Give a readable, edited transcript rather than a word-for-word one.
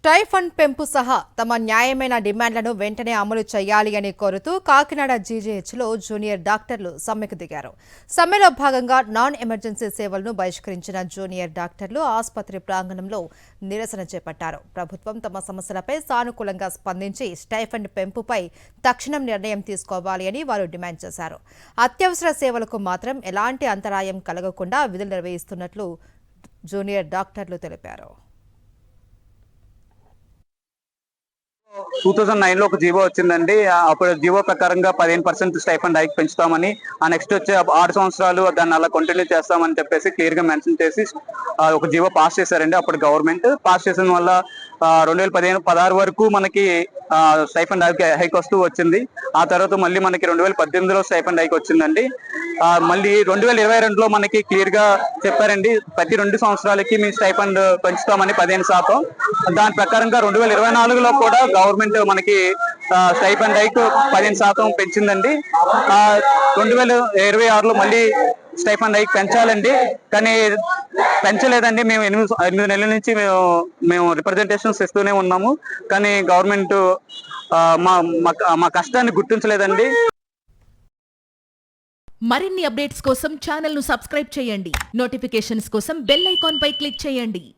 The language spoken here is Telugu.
స్టైఫండ్ పెంపు సహా తమ న్యాయమైన డిమాండ్లను వెంటనే అమలు చేయాలి అని కోరుతూ కాకినాడ జీజీహెచ్లో జూనియర్ డాక్టర్లు సమ్మెకు దిగారు. సమ్మెలో భాగంగా నాన్ ఎమర్జెన్సీ సేవలను బహిష్కరించిన జూనియర్ డాక్టర్లు ఆసుపత్రి ప్రాంగణంలో నిరసన చేపట్టారు. ప్రభుత్వం తమ సమస్యలపై సానుకూలంగా స్పందించి స్టైఫండ్ పెంపుపై తక్షణం నిర్ణయం తీసుకోవాలి అని వారు డిమాండ్ చేశారు. అత్యవసర సేవలకు మాత్రం ఎలాంటి అంతరాయం కలగకుండా విధులు నిర్వహిస్తున్నట్లు జూనియర్ డాక్టర్లు తెలిపారు. 2009 లో ఒక జీవో వచ్చిందండి. అప్పుడు జీవో ప్రకారంగా 15% స్టైఫండ్ హైక్ పెంచుతామని, నెక్స్ట్ వచ్చే 6 సంవత్సరాలు దాన్ని అలా కంటిన్యూ చేస్తామని చెప్పేసి క్లియర్ గా మెన్షన్ చేసి ఒక జీవో పాస్ చేశారండి. అప్పుడు గవర్నమెంట్ పాస్ చేసిన వల్ల 2015-16 వరకు మనకి స్టైఫండ్ హైక్ వస్తూ వచ్చింది. ఆ తర్వాత మళ్ళీ మనకి 2018లో స్టైఫండ్ హైక్ వచ్చిందండి. మళ్ళీ 2022లో మనకి క్లియర్ గా చెప్పారండి, ప్రతి 2 సంవత్సరాలకి మీ స్టైఫండ్ పెంచుతామని 15%. దాని ప్రకారంగా 2024లో కూడా గవర్నమెంట్ మనకి స్టైఫండ్ హైక్ 15% పెంచిందండి. 2026లో మళ్ళీ స్టైఫండ్ హైక్ పెంచాలండి, కానీ పెంచలేదండి. మేము 8 నెలల నుంచి మేము రిప్రజెంటేషన్స్ ఇస్తూనే ఉన్నాము, కానీ గవర్నమెంట్ మా కష్టాన్ని గుర్తించలేదండి. మరిన్ని అప్డేట్స్ కోసం ఛానల్ ను సబ్స్క్రైబ్ చేయండి. నోటిఫికేషన్స్ కోసం బెల్ ఐకాన్ పై క్లిక్ చేయండి.